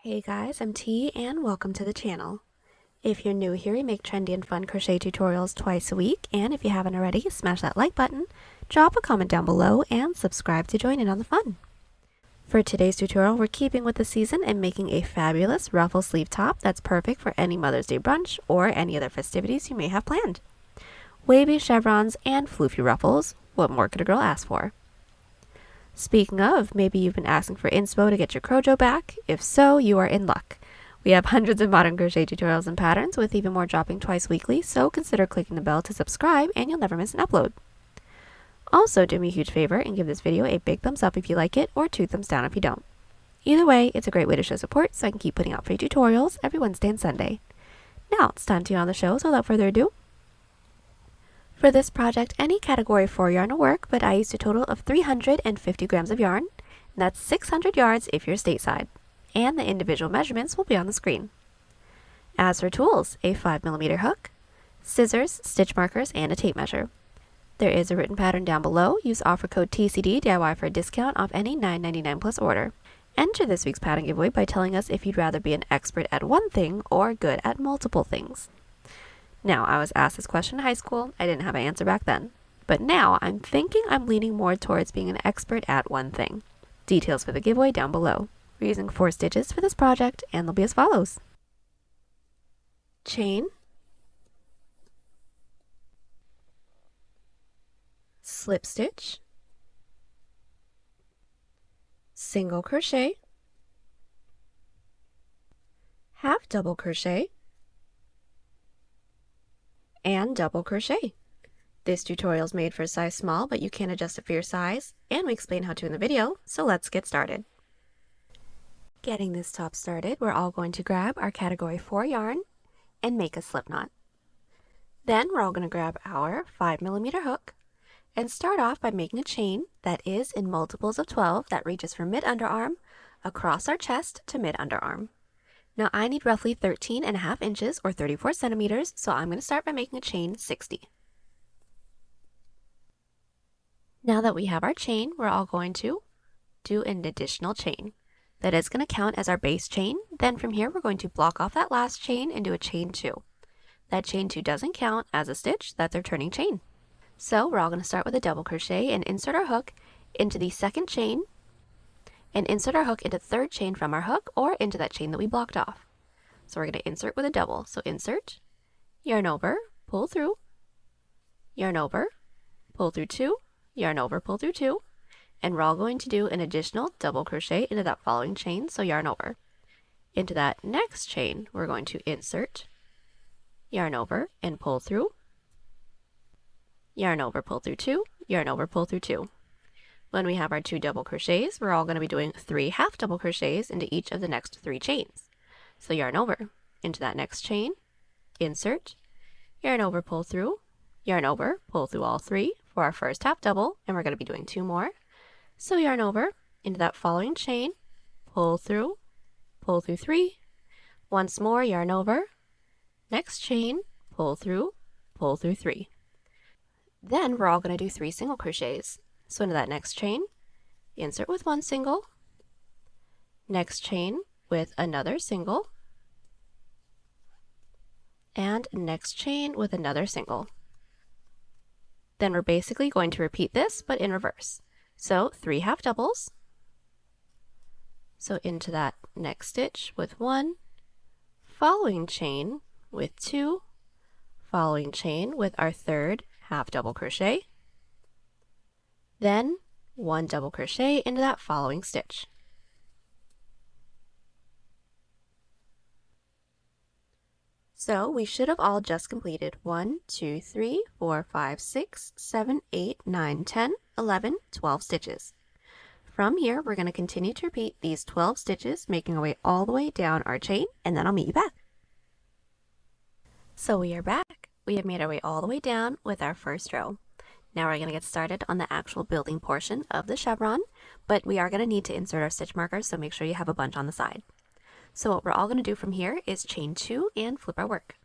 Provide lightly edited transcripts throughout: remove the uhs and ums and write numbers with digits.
Hey guys, I'm T and welcome to the channel. If you're new here, we make trendy and fun crochet tutorials twice a week, and if you haven't already, smash that like button, drop a comment down below, and subscribe to join in on the fun. For today's tutorial, we're keeping with the season and making a fabulous ruffle sleeve top that's perfect for any Mother's Day brunch or any other festivities you may have planned. Wavy chevrons and floofy ruffles, what more could a girl ask for? Speaking of, maybe you've been asking for inspo to get your Crojo back. If so, you are in luck. We have hundreds of modern crochet tutorials and patterns, with even more dropping twice weekly, so consider clicking the bell to subscribe and you'll never miss an upload. Also, do me a huge favor and give this video a big thumbs up if you like it, or 2 thumbs down if you don't. Either way, it's a great way to show support so I can keep putting out free tutorials every Wednesday and Sunday. Now, it's time to get on the show, so without further ado. For this project, any category 4 yarn will work, but I used a total of 350 grams of yarn, and that's 600 yards if you're stateside, and the individual measurements will be on the screen. As for tools, a 5mm hook, scissors, stitch markers, and a tape measure. There is a written pattern down below. Use offer code TCDDIY for a discount off any $9.99 plus order. Enter this week's pattern giveaway by telling us if you'd rather be an expert at one thing or good at multiple things. Now, I was asked this question in high school. I didn't have an answer back then. But now, I'm thinking I'm leaning more towards being an expert at one thing. Details for the giveaway down below. We're using 4 stitches for this project, and they'll be as follows. Chain, slip stitch, single crochet, half double crochet, and double crochet. This tutorial is made for a size small, but you can adjust it for your size, and we explain how to in the video, so let's get started. Getting this top started, we're all going to grab our category 4 yarn and make a slip knot. Then we're all going to grab our 5mm hook and start off by making a chain that is in multiples of 12 that reaches from mid-underarm across our chest to mid-underarm. Now I need roughly 13.5 inches or 34 centimeters, so I'm going to start by making a chain 60. Now that we have our chain, we're all going to do an additional chain. That is going to count as our base chain. Then from here, we're going to block off that last chain and do a chain 2. That chain 2 doesn't count as a stitch, that's our turning chain. So we're all going to start with a double crochet and insert our hook into the second chain, and insert our hook into the third chain from our hook or into that chain that we blocked off. So we're going to insert with a double. So insert, yarn over, pull through, yarn over, pull through 2, yarn over, pull through 2, and we're all going to do an additional double crochet into that following chain, so yarn over. Into that next chain, we're going to insert, yarn over, and pull through, yarn over, pull through 2, yarn over, pull through 2. When we have our 2 double crochets, we're all going to be doing 3 half double crochets into each of the next 3 chains. So yarn over, into that next chain, insert, yarn over, pull through, yarn over, pull through all 3 for our first half double, and we're going to be doing 2 more. So yarn over, into that following chain, pull through 3, once more yarn over, next chain, pull through 3. Then we're all going to do 3 single crochets. So into that next chain, insert with 1 single, next chain with another single, and next chain with another single. Then we're basically going to repeat this, but in reverse. So 3 half doubles, so into that next stitch with 1, following chain with 2, following chain with our third half double crochet, then 1 double crochet into that following stitch. So we should have all just completed 1, 2, 3, 4, 5, 6, 7, 8, 9, 10, 11, 12 stitches. From here, we're going to continue to repeat these 12 stitches, making our way all the way down our chain, and then I'll meet you back. So we are back. We have made our way all the way down with our first row. Now we're going to get started on the actual building portion of the chevron, but we are going to need to insert our stitch markers, so make sure you have a bunch on the side. So what we're all going to do from here is chain 2 and flip our work.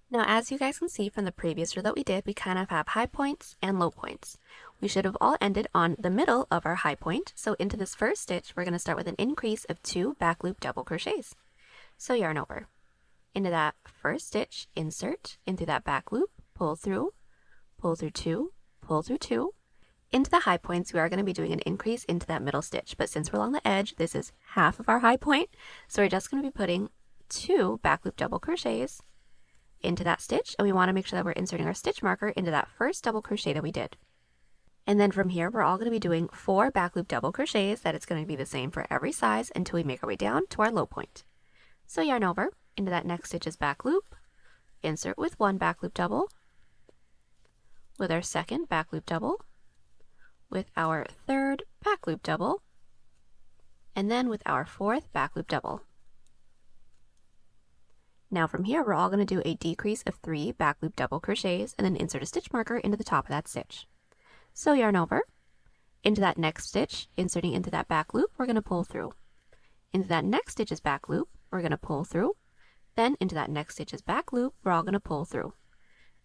Now, as you guys can see from the previous row that we did, we kind of have high points and low points. we should have all ended on the middle of our high point. So into this first stitch, we're going to start with an increase of 2 back loop double crochets. So yarn over. Into that first stitch, insert into that back loop, pull through 2, pull through 2. Into the high points, we are going to be doing an increase into that middle stitch, but since we're along the edge, this is half of our high point, so we're just going to be putting 2 back loop double crochets into that stitch, and we want to make sure that we're inserting our stitch marker into that first double crochet that we did. And then from here, we're all going to be doing 4 back loop double crochets. That it's going to be the same for every size until we make our way down to our low point. So yarn over, into that next stitch's back loop, insert with 1 back loop double, with our second back loop double, with our third back loop double, and then with our fourth back loop double. Now from here, we're all going to do a decrease of 3 back loop double crochets and then insert a stitch marker into the top of that stitch. So yarn over, into that next stitch, inserting into that back loop, we're going to pull through. Into that next stitch's back loop, we're going to pull through. Then into that next stitch's back loop, we're all going to pull through.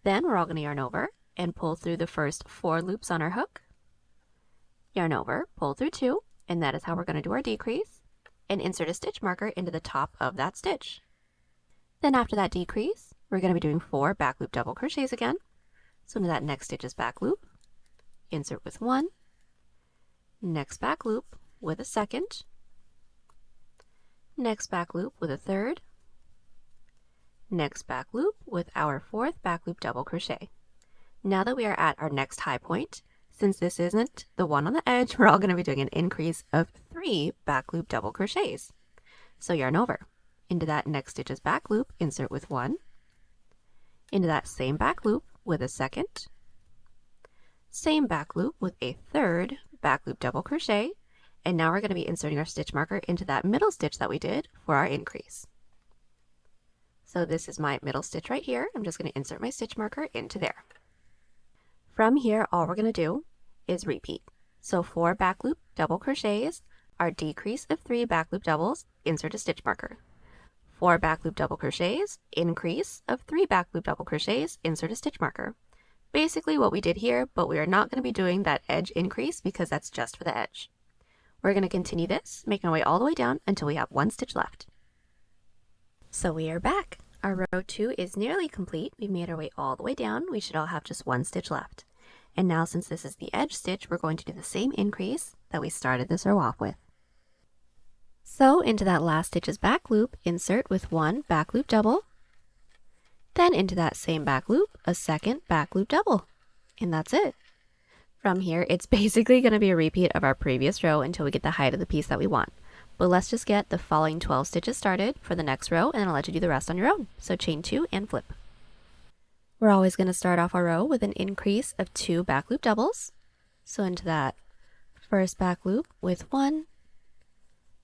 Then we're all going to yarn over and pull through the first 4 loops on our hook. Yarn over, pull through 2, and that is how we're going to do our decrease, and insert a stitch marker into the top of that stitch. Then after that decrease, we're going to be doing 4 back loop double crochets again. So into that next stitch's back loop, insert with 1, next back loop with a second, next back loop with a third, next back loop with our 4th back loop double crochet. Now that we are at our next high point, since this isn't the one on the edge, we're all going to be doing an increase of 3 back loop double crochets. So yarn over, into that next stitch's back loop, insert with 1, into that same back loop with a second, same back loop with a third back loop double crochet, and now we're going to be inserting our stitch marker into that middle stitch that we did for our increase. So this is my middle stitch right here. I'm just going to insert my stitch marker into there. From here, all we're going to do is repeat. So 4 back loop double crochets, our decrease of 3 back loop doubles, insert a stitch marker. 4 back loop double crochets, increase of 3 back loop double crochets, insert a stitch marker. Basically what we did here, but we are not going to be doing that edge increase because that's just for the edge. We're going to continue this, making our way all the way down until we have 1 stitch left. So we are back. Our row 2 is nearly complete. We've made our way all the way down. We should all have just 1 stitch left. And now since this is the edge stitch, we're going to do the same increase that we started this row off with. So into that last stitch's back loop, insert with 1 back loop double, then into that same back loop, a second back loop double. And that's it. From here, it's basically going to be a repeat of our previous row until we get the height of the piece that we want. But let's just get the following 12 stitches started for the next row, and then I'll let you do the rest on your own. So chain 2 and flip. We're always going to start off our row with an increase of 2 back loop doubles. So into that first back loop with 1,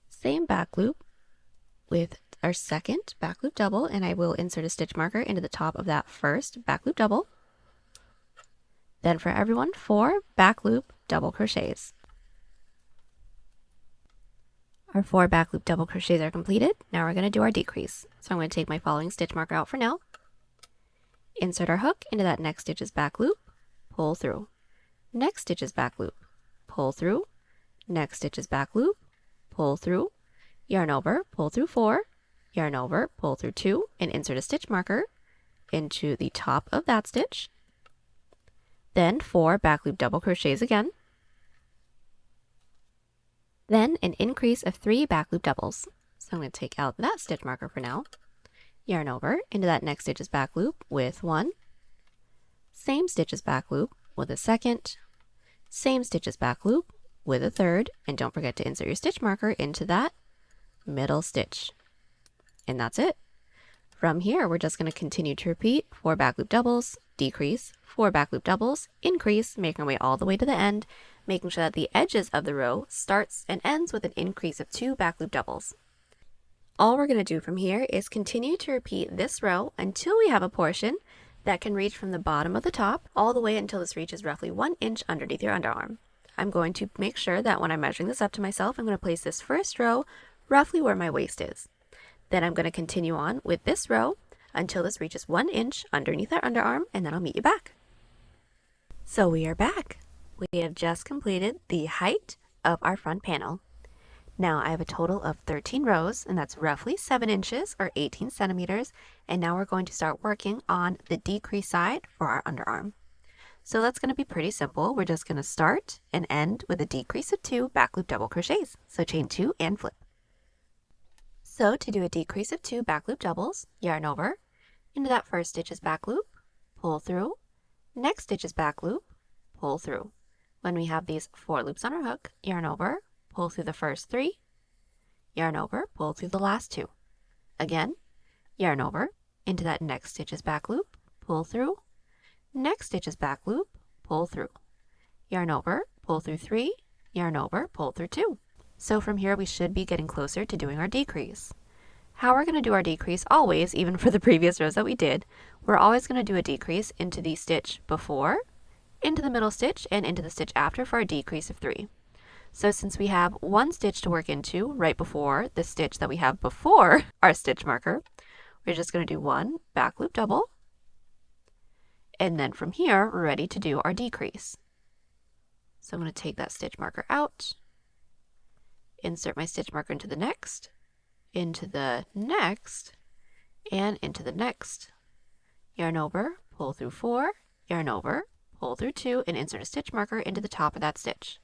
same back loop with our second back loop double, and I will insert a stitch marker into the top of that first back loop double. Then for everyone, 4 back loop double crochets. Our 4 back loop double crochets are completed. Now we're going to do our decrease. So I'm going to take my following stitch marker out for now. Insert our hook into that next stitch's back loop, pull through. Next stitch's back loop, pull through. Next stitch's back loop, pull through. Yarn over, pull through 4. Yarn over, pull through 2, and insert a stitch marker into the top of that stitch. Then 4 back loop double crochets again. Then an increase of 3 back loop doubles. So I'm going to take out that stitch marker for now. Yarn over into that next stitch's back loop with 1. Same stitch's back loop with a second. Same stitch's back loop with a third. And don't forget to insert your stitch marker into that middle stitch. And that's it. From here, we're just going to continue to repeat 4 back loop doubles, decrease, 4 back loop doubles, increase, making our way all the way to the end, making sure that the edges of the row starts and ends with an increase of 2 back loop doubles. All we're going to do from here is continue to repeat this row until we have a portion that can reach from the bottom of the top all the way until this reaches roughly 1 inch underneath your underarm. I'm going to make sure that when I'm measuring this up to myself, I'm going to place this first row roughly where my waist is. Then I'm going to continue on with this row until this reaches 1 inch underneath our underarm, and then I'll meet you back. So we are back. We have just completed the height of our front panel. Now I have a total of 13 rows, and that's roughly 7 inches or 18 centimeters. And now we're going to start working on the decrease side for our underarm. So that's going to be pretty simple. We're just going to start and end with a decrease of 2 back loop double crochets. So chain 2 and flip. So to do a decrease of 2 back loop doubles, yarn over, into that first stitch is back loop, pull through, next stitch is back loop, pull through. When we have these 4 loops on our hook, yarn over, pull through the first 3, yarn over, pull through the last 2. Again, yarn over, into that next stitch is back loop, pull through, next stitch is back loop, pull through. Yarn over, pull through 3, yarn over, pull through 2. So from here we should be getting closer to doing our decrease. How we're going to do our decrease always, even for the previous rows that we did, we're always going to do a decrease into the stitch before, into the middle stitch, and into the stitch after for a decrease of 3. So since we have 1 stitch to work into right before the stitch that we have before our stitch marker, we're just going to do 1 back loop double, and then from here we're ready to do our decrease. So I'm going to take that stitch marker out, insert my stitch marker into the next, and into the next, yarn over, pull through 4, yarn over, pull through 2, and insert a stitch marker into the top of that stitch.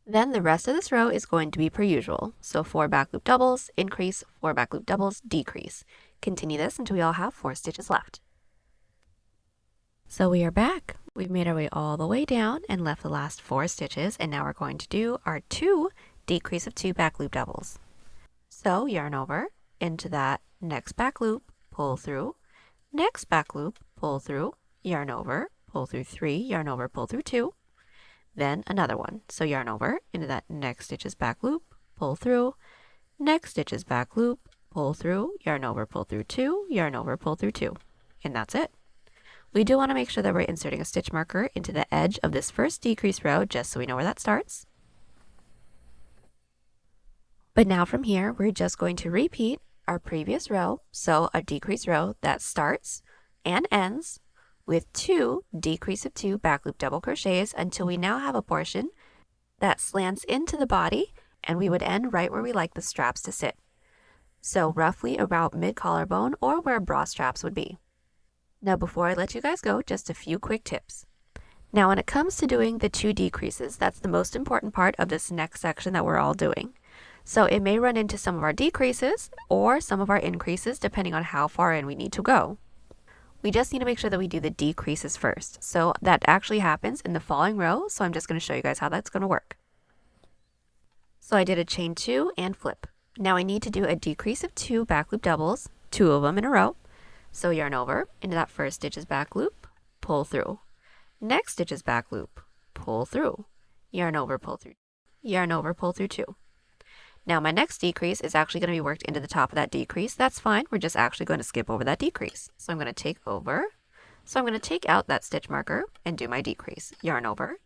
Then the rest of this row is going to be per usual. So 4 back loop doubles, increase, 4 back loop doubles, decrease. Continue this until we all have 4 stitches left. So we are back. We've made our way all the way down and left the last 4 stitches, and now we're going to do our 2 decrease of 2 back loop doubles. So yarn over, into that next back loop, pull through, next back loop, pull through, yarn over, pull through 3, yarn over, pull through 2, then another one. So yarn over, into that next stitch's back loop, pull through, next stitch's back loop, pull through, yarn over, pull through 2, yarn over, pull through 2, and that's it. We do want to make sure that we're inserting a stitch marker into the edge of this first decrease row just so we know where that starts. But now from here, we're just going to repeat our previous row, so a decrease row that starts and ends with 2 decrease of 2 back loop double crochets until we now have a portion that slants into the body, and we would end right where we like the straps to sit. So roughly about mid collarbone or where bra straps would be. Now before I let you guys go, just a few quick tips. Now when it comes to doing the 2 decreases, that's the most important part of this next section that we're all doing. So it may run into some of our decreases or some of our increases depending on how far in we need to go. We just need to make sure that we do the decreases first. So that actually happens in the following row, so I'm just going to show you guys how that's going to work. So I did a chain 2 and flip. Now I need to do a decrease of 2 back loop doubles, 2 of them in a row. So yarn over, into that first stitch's back loop, pull through. Next stitch's back loop, pull through. Yarn over, pull through. Yarn over, pull through 2. Now my next decrease is actually going to be worked into the top of that decrease. That's fine. We're just actually going to skip over that decrease. So I'm going to take over. So I'm going to take out that stitch marker and do my decrease. Yarn over,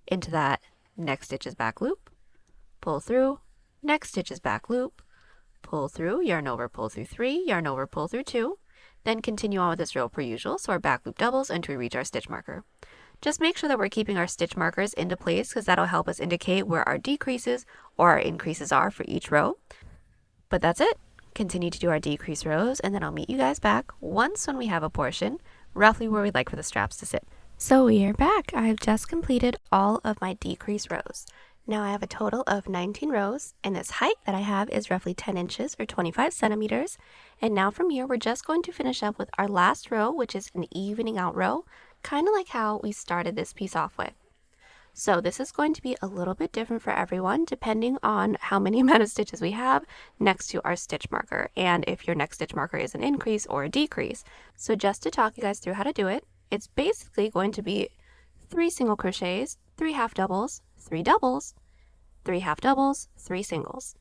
into that next stitch's back loop, pull through, next stitch's back loop, pull through, yarn over, pull through 3, yarn over, pull through 2. Then continue on with this row per usual, so our back loop doubles until we reach our stitch marker. Just make sure that we're keeping our stitch markers into place because that'll help us indicate where our decreases or our increases are for each row. But that's it. Continue to do our decrease rows, and then I'll meet you guys back once when we have a portion roughly where we'd like for the straps to sit. So we are back. I've just completed all of my decrease rows. Now I have a total of 19 rows, and this height that I have is roughly 10 inches or 25 centimeters. And now from here, we're just going to finish up with our last row, which is an evening out row, kind of like how we started this piece off with. So this is going to be a little bit different for everyone, depending on how many amount of stitches we have next to our stitch marker, and if your next stitch marker is an increase or a decrease. So just to talk you guys through how to do it, it's basically going to be 3 single crochets, 3 half doubles, 3 doubles, 3 half doubles, 3 singles.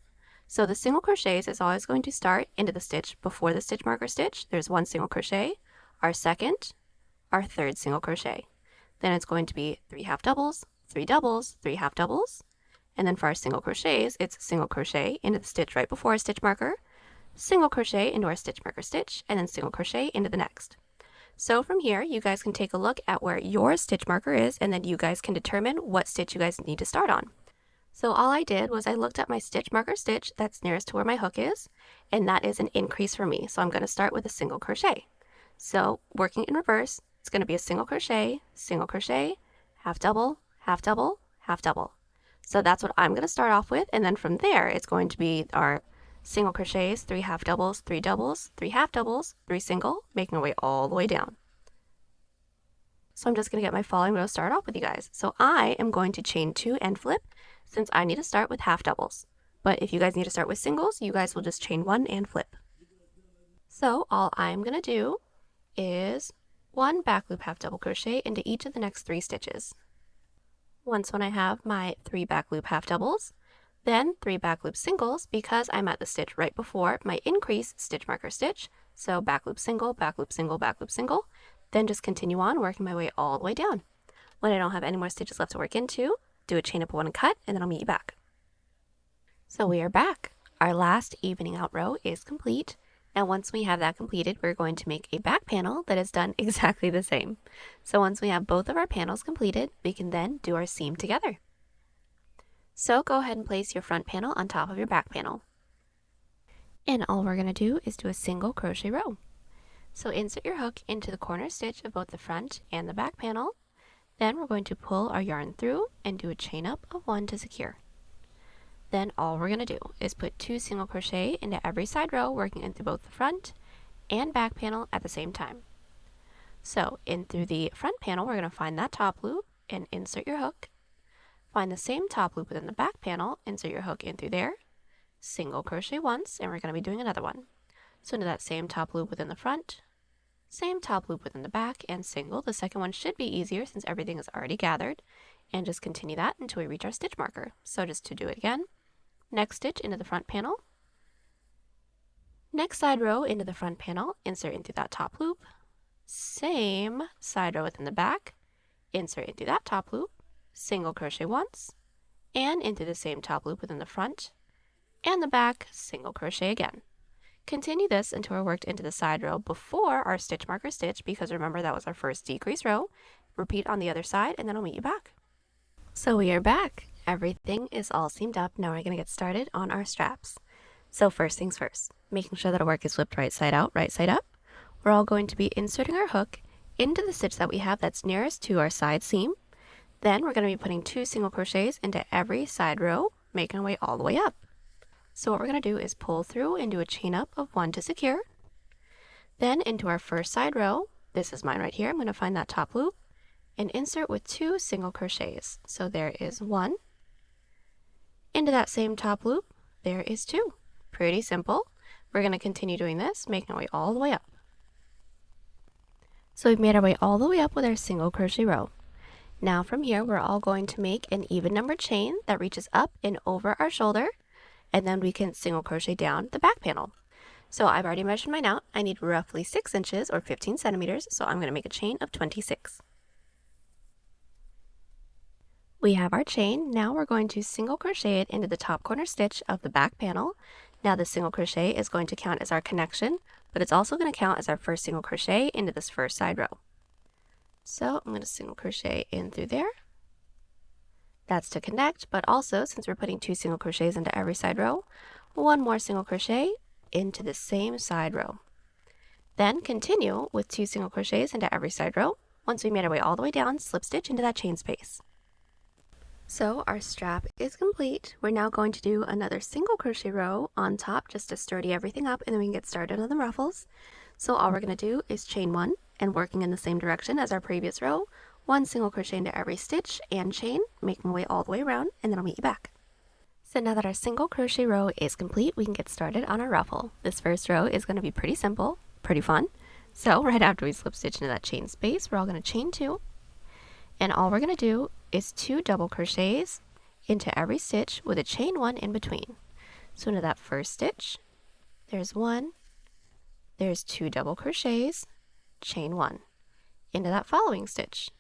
So the single crochets is always going to start into the stitch before the stitch marker stitch. There's 1 single crochet, our second, our third single crochet. Then it's going to be 3 half doubles, 3 doubles, 3 half doubles, and then for our single crochets, it's single crochet into the stitch right before our stitch marker, single crochet into our stitch marker stitch, and then single crochet into the next. So from here, you guys can take a look at where your stitch marker is, and then you guys can determine what stitch you guys need to start on. So all I did was I looked at my stitch marker stitch that's nearest to where my hook is, and that is an increase for me. So I'm going to start with a single crochet. So working in reverse, it's going to be a single crochet, half double, half double, half double. So that's what I'm going to start off with, and then from there it's going to be our single crochets, 3 half doubles, 3 doubles, 3 half doubles, 3 single, making our way all the way down. So I'm just going to get my following row started off with you guys. So I am going to chain 2 and flip, since I need to start with half doubles. But if you guys need to start with singles, you guys will just chain 1 and flip. So all I'm going to do is 1 back loop half double crochet into each of the next 3 stitches. Once when I have my 3 back loop half doubles, then 3 back loop singles because I'm at the stitch right before my increase stitch marker stitch. So back loop single, back loop single, back loop single. Then just continue on working my way all the way down. When I don't have any more stitches left to work into, do a chain up 1 and cut, and then I'll meet you back. So we are back. Our last evening out row is complete, and once we have that completed, we're going to make a back panel that is done exactly the same. So once we have both of our panels completed, we can then do our seam together. So go ahead and place your front panel on top of your back panel. And all we're going to do is do a single crochet row. So insert your hook into the corner stitch of both the front and the back panel. Then we're going to pull our yarn through and do a chain up of 1 to secure. Then all we're going to do is put 2 single crochet into every side row, working into both the front and back panel at the same time. So in through the front panel, we're going to find that top loop and insert your hook. Find the same top loop within the back panel, insert your hook in through there, single crochet once, and we're going to be doing another one. So into that same top loop within the front, same top loop within the back, and single. The second one should be easier since everything is already gathered, and just continue that until we reach our stitch marker. So just to do it again, next stitch into the front panel, next side row into the front panel, insert into that top loop, same side row within the back, insert into that top loop, single crochet once, and into the same top loop within the front and the back, single crochet again. Continue this until we're worked into the side row before our stitch marker stitch, because remember that was our first decrease row. Repeat on the other side, and then I'll meet you back. So we are back. Everything is all seamed up. Now we're going to get started on our straps. So first things first, making sure that our work is flipped right side out, right side up. We're all going to be inserting our hook into the stitch that we have that's nearest to our side seam. Then we're going to be putting 2 single crochets into every side row, making our way all the way up. So what we're going to do is pull through and do a chain up of 1 to secure. Then into our first side row, this is mine right here, I'm going to find that top loop and insert with 2 single crochets. So there is 1. Into that same top loop, there is 2. Pretty simple. We're going to continue doing this, making our way all the way up. So we've made our way all the way up with our single crochet row. Now from here, we're all going to make an even numbered chain that reaches up and over our shoulder, and then we can single crochet down the back panel. So I've already measured mine out. I need roughly 6 inches or 15 centimeters, so I'm going to make a chain of 26. We have our chain. Now we're going to single crochet it into the top corner stitch of the back panel. Now the single crochet is going to count as our connection, but it's also going to count as our first single crochet into this first side row. So I'm going to single crochet in through there. That's to connect, but also since we're putting 2 single crochets into every side row, 1 more single crochet into the same side row. Then continue with 2 single crochets into every side row. Once we made our way all the way down, slip stitch into that chain space. So our strap is complete. We're now going to do another single crochet row on top just to sturdy everything up, and then we can get started on the ruffles. So all we're going to do is chain 1 and working in the same direction as our previous row, 1 single crochet into every stitch and chain, making my way all the way around, and then I'll meet you back. So now that our single crochet row is complete, we can get started on our ruffle. This first row is going to be pretty simple, pretty fun. So right after we slip stitch into that chain space, we're all going to chain 2, and all we're going to do is 2 double crochets into every stitch with a chain 1 in between. So into that first stitch, there's 1, there's 2 double crochets, chain 1. Into that following stitch,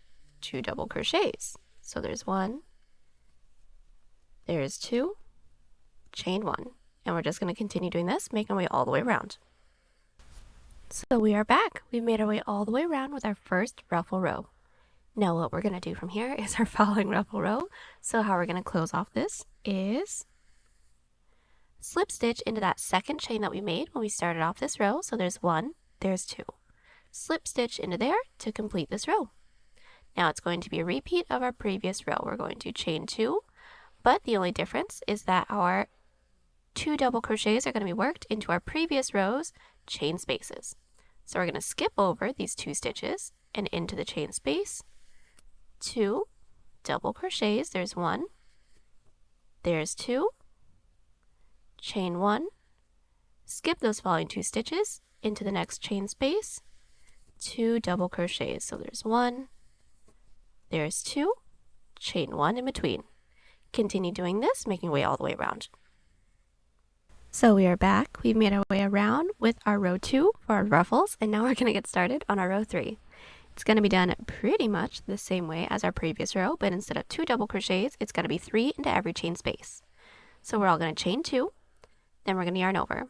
2 double crochets. So there's 1, there's 2, chain 1. And we're just going to continue doing this, making our way all the way around. So we are back. We've made our way all the way around with our first ruffle row. Now what we're going to do from here is our following ruffle row. So how we're going to close off this is slip stitch into that second chain that we made when we started off this row. So there's 1, there's 2. Slip stitch into there to complete this row. Now it's going to be a repeat of our previous row. We're going to chain 2, but the only difference is that our 2 double crochets are going to be worked into our previous row's chain spaces. So we're going to skip over these 2 stitches and into the chain space, 2 double crochets, there's 1, there's 2, chain 1, skip those following 2 stitches into the next chain space, 2 double crochets, so there's 1, there's 2, chain 1 in between. Continue doing this, making your way all the way around. So we are back. We've made our way around with our row 2 for our ruffles, and now we're going to get started on our row 3. It's going to be done pretty much the same way as our previous row, but instead of 2 double crochets, it's going to be 3 into every chain space. So we're all going to chain 2, then we're going to yarn over.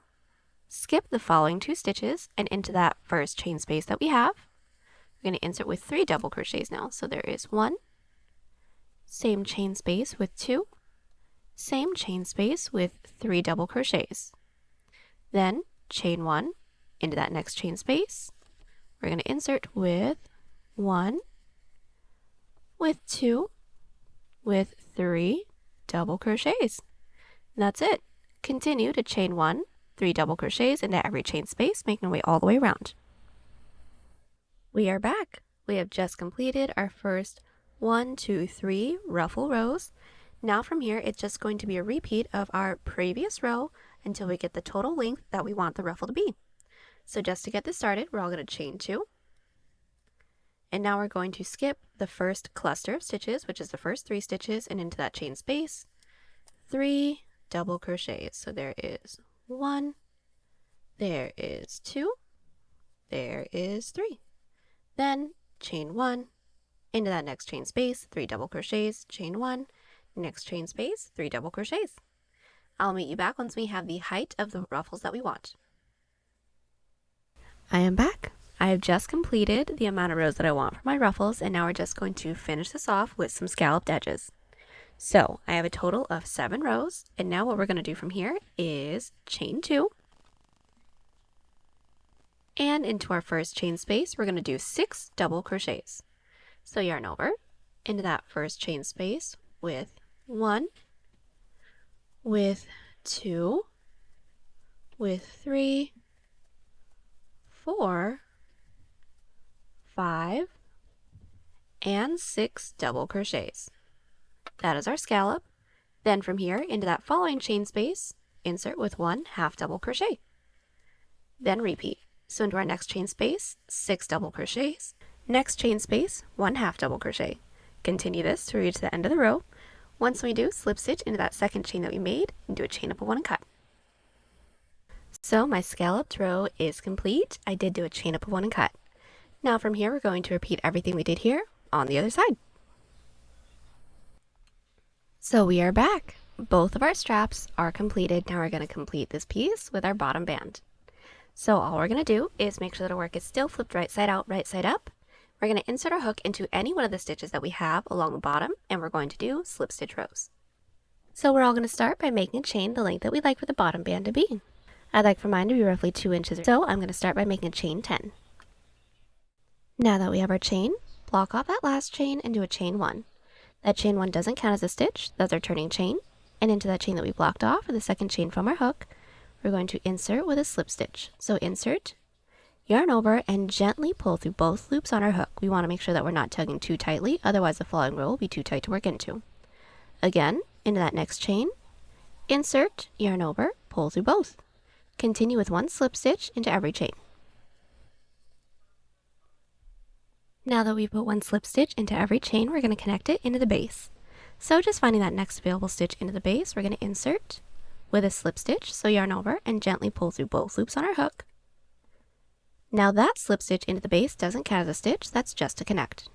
Skip the following 2 stitches and into that first chain space that we have. We're going to insert with 3 double crochets now. So there is 1, same chain space with 2, same chain space with 3 double crochets. Then chain 1 into that next chain space. We're going to insert with 1, with 2, with 3 double crochets. And that's it. Continue to chain 1, 3 double crochets into every chain space, making our way all the way around. We are back. We have just completed our first 1, 2, 3 ruffle rows. Now from here, it's just going to be a repeat of our previous row until we get the total length that we want the ruffle to be. So just to get this started, we're all going to chain 2. And now we're going to skip the first cluster of stitches, which is the first 3 stitches, and into that chain space, 3 double crochets. So there is 1, there is 2, there is 3. Then chain 1, into that next chain space, 3 double crochets, chain 1, next chain space, 3 double crochets. I'll meet you back once we have the height of the ruffles that we want. I am back. I have just completed the amount of rows that I want for my ruffles, and now we're just going to finish this off with some scalloped edges. So I have a total of 7 rows, and now what we're going to do from here is chain 2. And into our first chain space, we're going to do 6 double crochets. So yarn over into that first chain space with 1, with 2, with 3, 4, 5, and 6 double crochets. That is our scallop. Then from here into that following chain space, insert with 1 half double crochet. Then repeat. So into our next chain space, 6 double crochets. Next chain space, 1 half double crochet. Continue this to reach the end of the row. Once we do, slip stitch into that second chain that we made and do a chain up of 1 and cut. So my scalloped row is complete. I did do a chain up of 1 and cut. Now from here, we're going to repeat everything we did here on the other side. So we are back. Both of our straps are completed. Now we're going to complete this piece with our bottom band. So all we're going to do is make sure that our work is still flipped right side out, right side up. We're going to insert our hook into any one of the stitches that we have along the bottom, and we're going to do slip stitch rows. So we're all going to start by making a chain the length that we'd like for the bottom band to be. I'd like for mine to be roughly 2 inches, so I'm going to start by making a chain 10. Now that we have our chain, block off that last chain and do a chain 1. That chain 1 doesn't count as a stitch, that's our turning chain, and into that chain that we blocked off, or the second chain from our hook, we're going to insert with a slip stitch. So insert, yarn over, and gently pull through both loops on our hook. We want to make sure that we're not tugging too tightly, otherwise the following row will be too tight to work into. Again, into that next chain, insert, yarn over, pull through both. Continue with 1 slip stitch into every chain. Now that we've put 1 slip stitch into every chain, we're going to connect it into the base. So just finding that next available stitch into the base, we're going to insert with a slip stitch, so yarn over and gently pull through both loops on our hook. Now that slip stitch into the base doesn't count as a stitch, that's just to connect.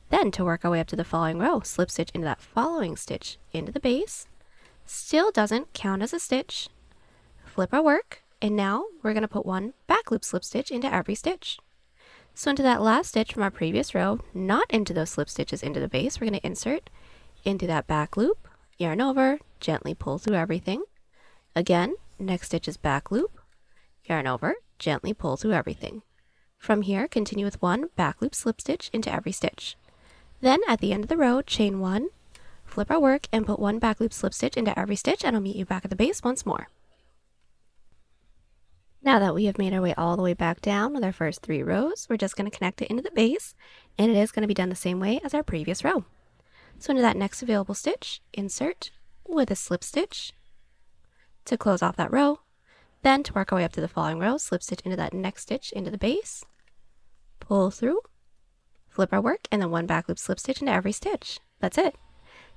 Then to work our way up to the following row, slip stitch into that following stitch into the base, still doesn't count as a stitch, flip our work, And now we're going to put one back loop slip stitch into every stitch. So into that last stitch from our previous row, not into those slip stitches into the base, we're going to insert into that back loop, yarn over, gently pull through everything. Again, next stitch is back loop, yarn over, gently pull through everything. From here, continue with one back loop slip stitch into every stitch. Then at the end of the row, chain one, flip our work, and put one back loop slip stitch into every stitch, and I'll meet you back at the base once more. Now that we have made our way all the way back down with our first 3 rows, we're just going to connect it into the base, and it is going to be done the same way as our previous row. So into that next available stitch, insert with a slip stitch to close off that row. Then to work our way up to the following row, slip stitch into that next stitch into the base, pull through, flip our work, and then one back loop slip stitch into every stitch. That's it.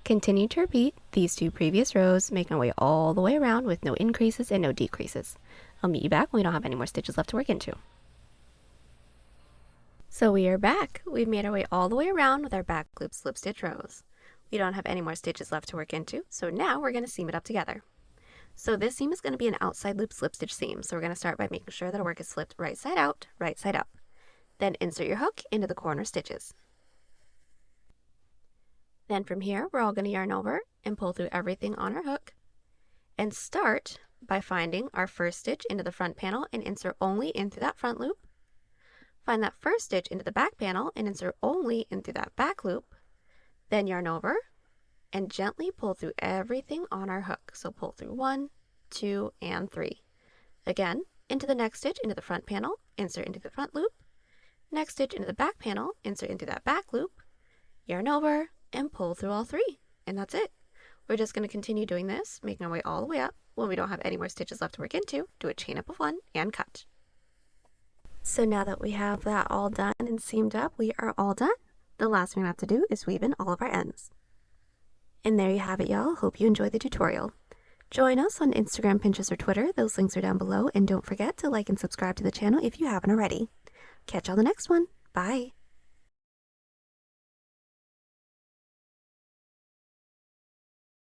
Continue to repeat these 2 previous rows, making our way all the way around with no increases and no decreases. I'll meet you back when we don't have any more stitches left to work into. So we are back. We've made our way all the way around with our back loop slip stitch rows. We don't have any more stitches left to work into, so now we're going to seam it up together. So this seam is going to be an outside loop slip stitch seam, so we're going to start by making sure that our work is flipped right side out, right side up. Then insert your hook into the corner stitches. Then from here, we're all going to yarn over and pull through everything on our hook, and start by finding our first stitch into the front panel and insert only in through that front loop. Find that first stitch into the back panel and insert only in through that back loop. Then yarn over and gently pull through everything on our hook. So pull through 1, 2, and 3. Again, into the next stitch into the front panel, insert into the front loop. Next stitch into the back panel, insert into that back loop. Yarn over and pull through all 3. And that's it. We're just going to continue doing this, making our way all the way up. When we don't have any more stitches left to work into, do a chain up of 1 and cut. So now that we have that all done and seamed up, we are all done. The last thing we have to do is weave in all of our ends. And there you have it, y'all. Hope you enjoyed the tutorial. Join us on Instagram, Pinterest, or Twitter. Those links are down below. And don't forget to like and subscribe to the channel if you haven't already. Catch you on the next one. Bye.